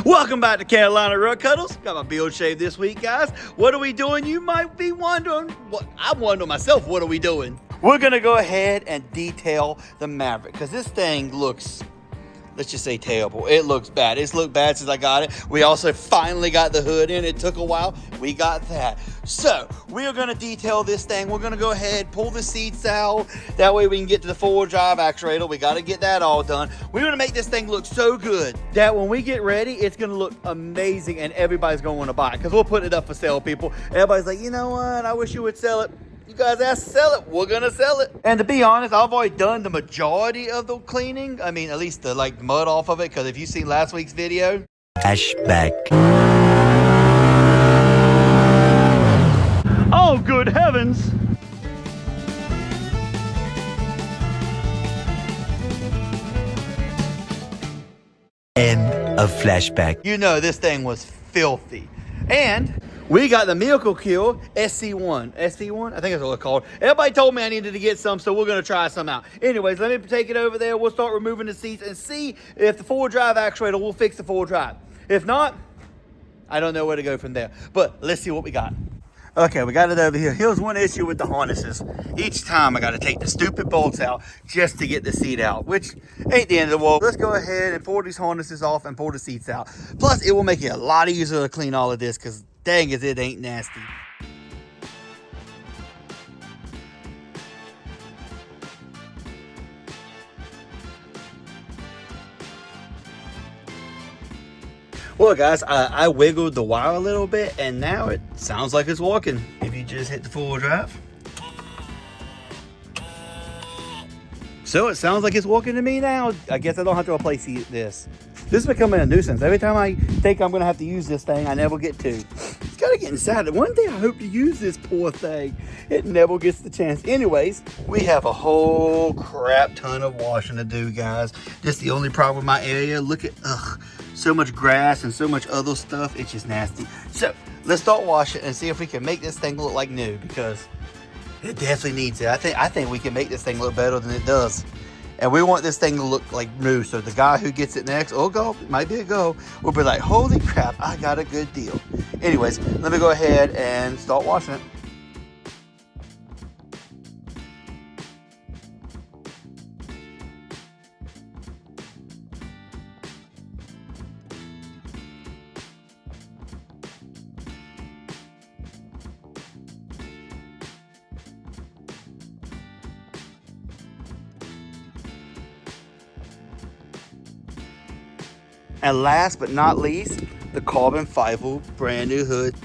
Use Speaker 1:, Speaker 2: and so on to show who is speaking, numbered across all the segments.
Speaker 1: Welcome back to Carolina Rug Cuddles. Got my beard shaved this week, guys. What are we doing? You might be wondering. I'm wondering myself, what are we doing? We're going to go ahead and detail the Maverick because this thing looks, let's just say, terrible. It looks bad. It's looked bad since I got it. We also finally got the hood in. It took a while. We got that. So we are going to detail this thing. We're going to go ahead, pull the seats out. That way we can get to the four-wheel drive actuator. We got to get that all done. We're going to make this thing look so good that when we get ready, it's going to look amazing and everybody's going to want to buy it because we'll put it up for sale, people. Everybody's like, you know what? I wish you would sell it. You guys asked to sell it, we're gonna sell it. And to be honest, I've already done the majority of the cleaning. I mean, at least the mud off of it, because if you seen last week's video. Flashback. Oh, good heavens. End of flashback. You know, this thing was filthy. And we got the Miracle Kill SC1. SC1? I think that's what it's called. Everybody told me I needed to get some, so we're going to try some out. Anyways, let me take it over there. We'll start removing the seats and see if the four-wheel drive actuator will fix the four-wheel drive. If not, I don't know where to go from there. But let's see what we got. Okay, we got it over here. Here's one issue with the harnesses. Each time I got to take the stupid bolts out just to get the seat out, which ain't the end of the world. Let's go ahead and pull these harnesses off and pull the seats out. Plus, it will make it a lot easier to clean all of this because dang it, it ain't nasty. Well, guys, I wiggled the wire a little bit, and now it sounds like it's working. If you just hit the four-wheel drive. So it sounds like it's working to me now. I guess I don't have to replace this. This is becoming a nuisance. Every time I think I'm going to have to use this thing, I never get to. It's got to get inside. One day I hope to use this poor thing. It never gets the chance. Anyways, we have a whole crap ton of washing to do, guys. This is the only problem with my area. Look at, so much grass and so much other stuff. It's just nasty. So let's start washing and see if we can make this thing look like new, because it definitely needs it. I think we can make this thing look better than it does. And we want this thing to look like new. So the guy who gets it next, or go, might be a go, will be like, holy crap, I got a good deal. Anyways, let me go ahead and start washing it. And last but not least, the carbon fiber brand new hood.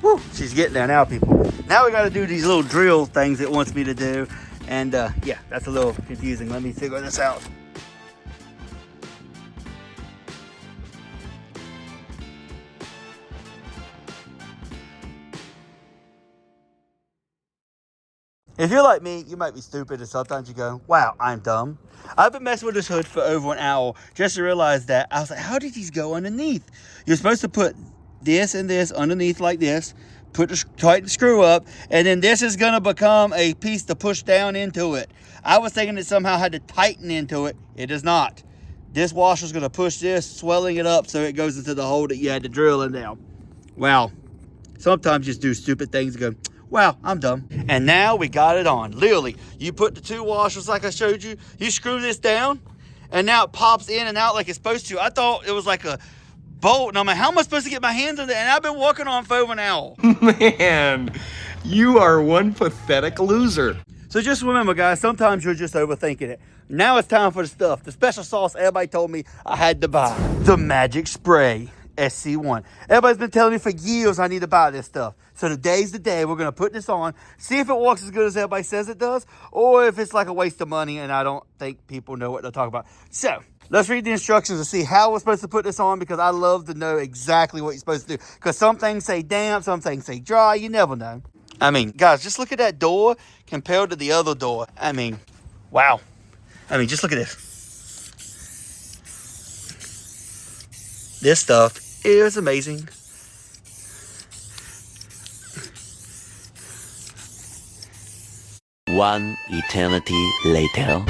Speaker 1: Woo, she's getting there now, people. Now we got to do these little drill things it wants me to do. And yeah, that's a little confusing. Let me figure this out. If you're like me, you might be stupid, and sometimes you go, wow, I'm dumb. I've been messing with this hood for over an hour just to realize that. I was like, how did these go underneath? You're supposed to put this and this underneath like this, tighten the screw up, and then this is going to become a piece to push down into it. I was thinking it somehow had to tighten into it. It does not. This washer is going to push this, swelling it up so it goes into the hole that you had to drill in now. Wow. Sometimes you just do stupid things and go, wow, I'm dumb. And now we got it on. Literally, you put the two washers like I showed you, you screw this down, and now it pops in and out like it's supposed to. I thought it was like a bolt, and I'm like, how am I supposed to get my hands on it? And I've been working on it for over an hour.
Speaker 2: Man, you are one pathetic loser.
Speaker 1: So just remember, guys, sometimes you're just overthinking it. Now it's time for the stuff. The special sauce everybody told me I had to buy. The Magic Spray SC1. Everybody's been telling me for years I need to buy this stuff. So today's the day we're going to put this on, see if it works as good as everybody says it does, or if it's like a waste of money and I don't think people know what they're talking about. So let's read the instructions and see how we're supposed to put this on, because I love to know exactly what you're supposed to do. Because some things say damp, some things say dry. You never know. I mean, guys, just look at that door compared to the other door. I mean, wow. I mean, just look at this. This stuff is amazing.
Speaker 3: One eternity later.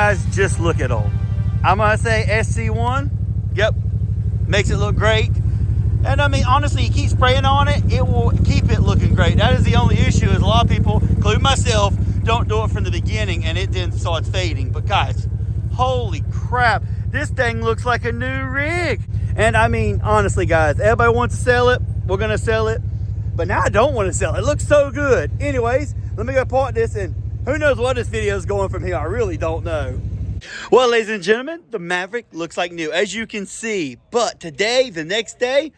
Speaker 1: guys, just look at all. I'm gonna say SC1. Yep, makes it look great. And I mean, honestly, you keep spraying on it, it will keep it looking great. That is the only issue, is a lot of people, including myself, don't do it from the beginning and it then starts fading. But guys, holy crap, this thing looks like a new rig. And I mean, honestly guys, everybody wants to sell it, we're gonna sell it, but now I don't want to sell it. It looks so good. Anyways, let me go park this, and who knows what this video is going from here. I really don't know. Well, ladies and gentlemen, the Maverick looks like new, as you can see. But today, the next day,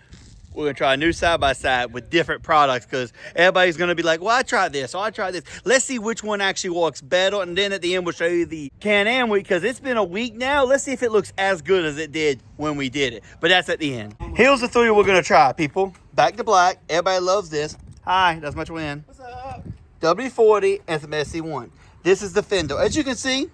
Speaker 1: we're gonna try a new side-by-side with different products, because everybody's gonna be like, well, I tried this, or I tried this. Let's see which one actually works better, and then at the end, we'll show you the Can-Am week, because it's been a week now. Let's see if it looks as good as it did when we did it, but that's at the end. Here's the three we're gonna try, people. Back to black, everybody loves this. Hi, that's much win. What's up? W40 and some SC1. This is the fender. As you can see,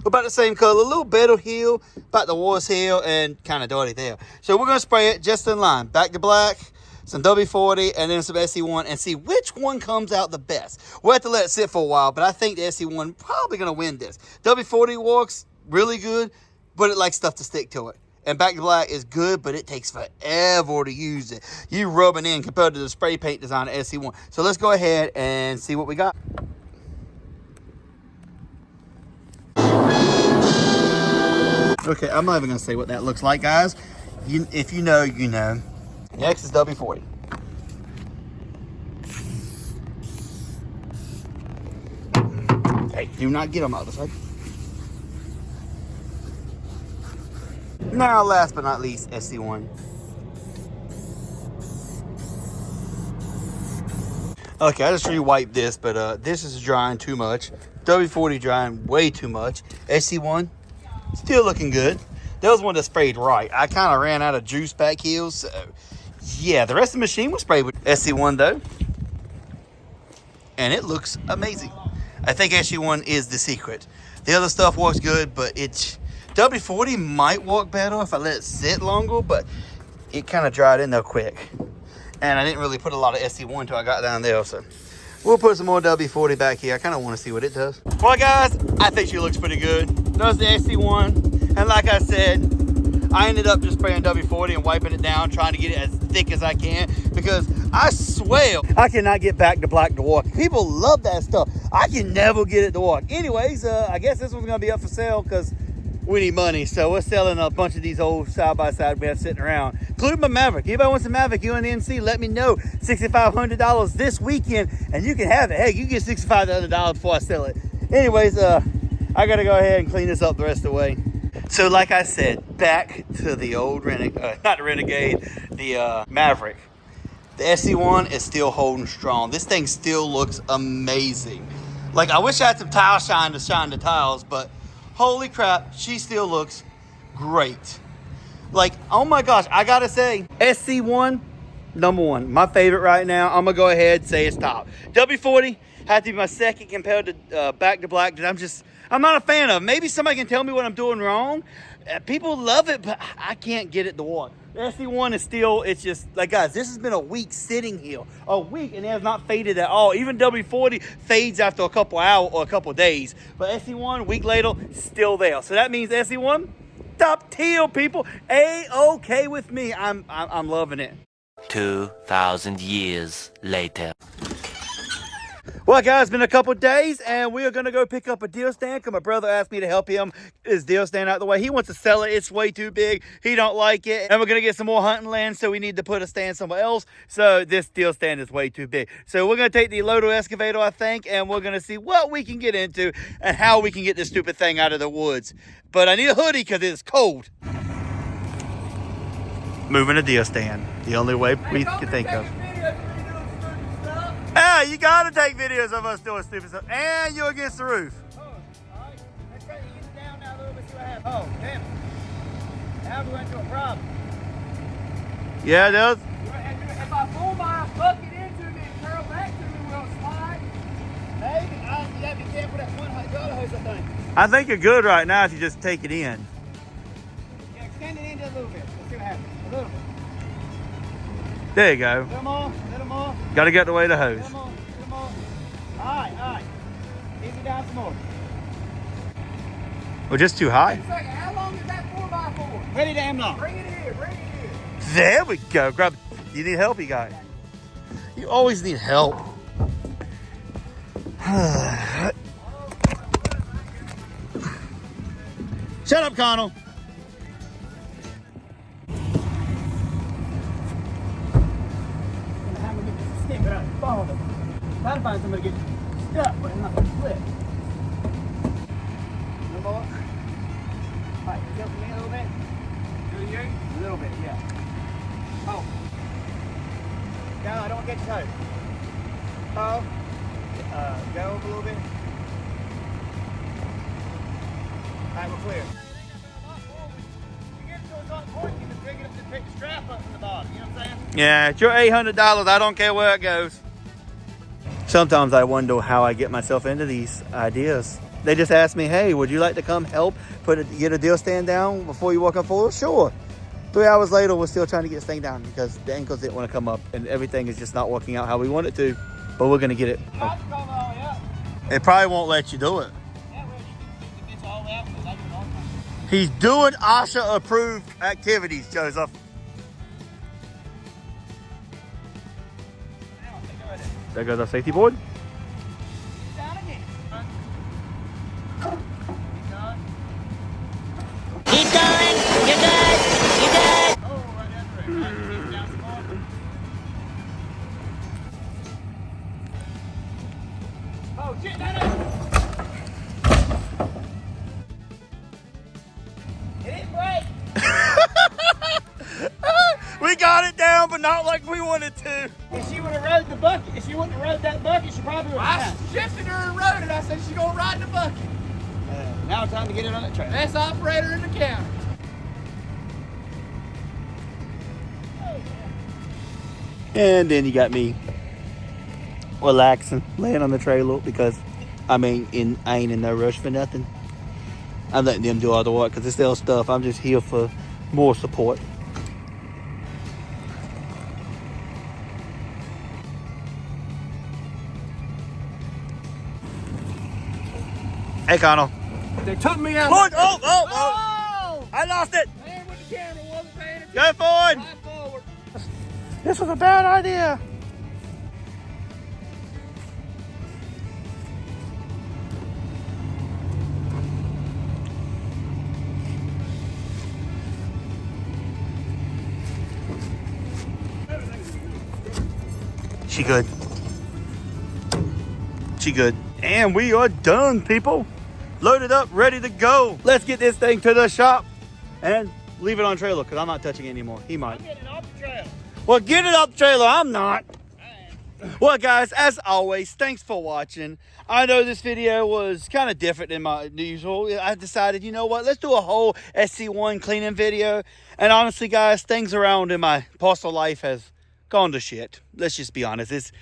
Speaker 1: we're about the same color, a little better heel, about the worst heel, and kind of dirty there. So we're going to spray it just in line. Back to black, some W40, and then some SC1, and see which one comes out the best. We'll have to let it sit for a while, but I think the SC1 probably going to win this. W40 works really good, but it likes stuff to stick to it. And back to black is good, but it takes forever to use it. You rubbing in compared to the spray paint design of SC1. So let's go ahead and see what we got. Okay, I'm not even gonna say what that looks like, guys. If you know, you know. Next is W40. Hey, do not get them out of the side. Now, last but not least, SC1. Okay, I just re-wiped this, but this is drying too much. W40 drying way too much. SC1. Still looking good. That was one that sprayed right. I kind of ran out of juice back here, so yeah, the rest of the machine was sprayed with SC1 though. And it looks amazing. I think SC1 is the secret. The other stuff works good, but it's W40 might work better if I let it sit longer, but it kind of dried in there quick. And I didn't really put a lot of SC1 until I got down there, so we'll put some more W40 back here. I kind of want to see what it does. Well, guys, I think she looks pretty good. There's the SC1. And like I said, I ended up just spraying W40 and wiping it down, trying to get it as thick as I can, because I swear I cannot get back to black to work. People love that stuff. I can never get it to work. Anyways, I guess this one's going to be up for sale because we need money. So we're selling a bunch of these old side-by-side we have sitting around, including my Maverick. Anybody wants a Maverick, you in the NC, let me know. $6,500 this weekend, and you can have it. Hey, you get $6,500 before I sell it. Anyways, I got to go ahead and clean this up the rest of the way. So like I said, back to the old not the Renegade, the Maverick. The SC1 is still holding strong. This thing still looks amazing. Like, I wish I had some tile shine to shine the tiles, but holy crap, she still looks great. Like, oh my gosh, I gotta say, SC1, number one. My favorite right now. I'm gonna go ahead and say it's top. W40 had to be my second compared to back to black, that I'm not a fan of. Maybe somebody can tell me what I'm doing wrong. People love it, but I can't get it to work. The SC1 is still, it's just, like, guys, this has been a week sitting here. A week, and it has not faded at all. Even W40 fades after a couple hours or a couple days. But SC1, a week later, still there. So that means SC1, top tier, people. A-okay with me. I'm loving it.
Speaker 3: 2,000 years later.
Speaker 1: Well, guys, it's been a couple days, and we are going to go pick up a deer stand because my brother asked me to help him his deer stand out the way. He wants to sell it. It's way too big. He don't like it. And we're going to get some more hunting land, so we need to put a stand somewhere else. So this deer stand is way too big. So we're going to take the Loto excavator, I think, and we're going to see what we can get into and how we can get this stupid thing out of the woods. But I need a hoodie because it's cold. Moving a deer stand. The only way we can think of. Yeah, you gotta take videos of us doing stupid stuff. And you're against the roof. Oh, all right. Let's try to ease it down now a little bit, see what happens. Oh, damn. Now we went into a problem. Yeah, it does. If I pull my bucket into me and curl back to me, will it slide? Maybe. You gotta be careful with that one other hose, I think. I think you're good right now if you just take it in. Yeah, extend it in just a little bit. Let's see what happens. A little bit. There you go. Little more. Got to get the way of the hose. Little more. All right. Ease it down some more. Well, just too high.
Speaker 4: How long is that 4x4?
Speaker 1: Pretty damn long.
Speaker 4: Bring it here, bring it here.
Speaker 1: There we go. Grab. You need help, you guys. You always need help. Shut up, Connell.
Speaker 4: I'm gonna get this stick without falling. Try to find somebody to get stuck, but I'm not gonna slip. No more. All right, jump me a little bit. Do you? A little bit, yeah. Oh. No, I don't get your toe. Oh. Go over a little bit. All right, we're clear. You can pick it up and pick the strap up from the bottom. You know what I'm saying?
Speaker 1: Yeah, it's your $800. I don't care where it goes. Sometimes I wonder how I get myself into these ideas. They just ask me, hey, would you like to come help get a deal stand down before you walk up forward? Sure. 3 hours later, we're still trying to get this thing down because the ankles didn't want to come up and everything is just not working out how we want it to. But we're going to get it. It probably won't let you do it. He's doing OSHA approved activities, Joseph. There goes our safety board.
Speaker 5: Keep going. You're good. You're good.
Speaker 4: Oh, shit, no. It didn't break.
Speaker 1: We got it down, but not like we wanted to.
Speaker 4: If she would have rode the bucket, if she wouldn't have rode that bucket, she probably would have.
Speaker 6: I shifted her and rode it. I said she's gonna ride the bucket.
Speaker 4: Now it's time to get it on that track.
Speaker 6: Best operator in the county.
Speaker 1: And then you got me relaxing, laying on the trailer because, I mean, I ain't in no rush for nothing. I'm letting them do all the work because it's their stuff. I'm just here for more support. Hey, Connell.
Speaker 6: They took me out.
Speaker 1: Forward! Oh!
Speaker 6: Oh!
Speaker 1: I lost it!
Speaker 6: Man with the camera wasn't paying attention.
Speaker 1: Go forward!
Speaker 6: Right forward.
Speaker 1: This was a bad idea. She good. She good. And we are done, people. Loaded up, ready to go. Let's get this thing to the shop and leave it on trailer because I'm not touching it anymore. He might.
Speaker 4: I'm getting off the trail.
Speaker 1: Well, get it off the trailer. I'm not. Well, guys, as always, thanks for watching. I know this video was kind of different than my usual. I decided, you know what, let's do a whole SC1 cleaning video. And honestly, guys, things around in my postal life has gone to shit. Let's just be honest.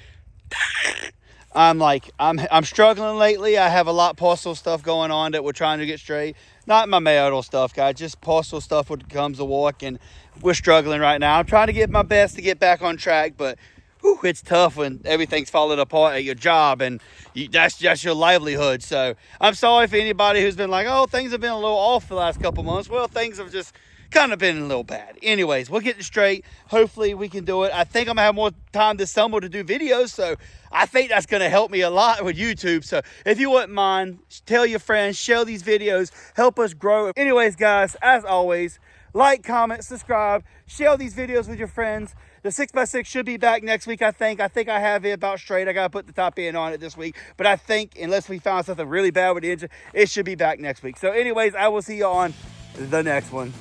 Speaker 1: I'm struggling lately. I have a lot of postal stuff going on that we're trying to get straight. Not my marital stuff, guys. Just postal stuff when it comes to work, and we're struggling right now. I'm trying to get my best to get back on track, but whew, it's tough when everything's falling apart at your job, and that's just your livelihood. So I'm sorry for anybody who's been like, oh, things have been a little off the last couple months. Well, things have just kind of been a little bad. Anyways, we'll get it straight. Hopefully we can do it. I think I'm gonna have more time this summer to do videos, so I think that's gonna help me a lot with YouTube. So if you wouldn't mind, tell your friends, share these videos, help us grow. Anyways, guys, as always, like, comment, subscribe, share these videos with your friends. The 6x6 should be back next week, I think. I have it about straight. I gotta put the top end on it this week, but I think unless we found something really bad with the engine, it should be back next week. So anyways, I will see you on the next one.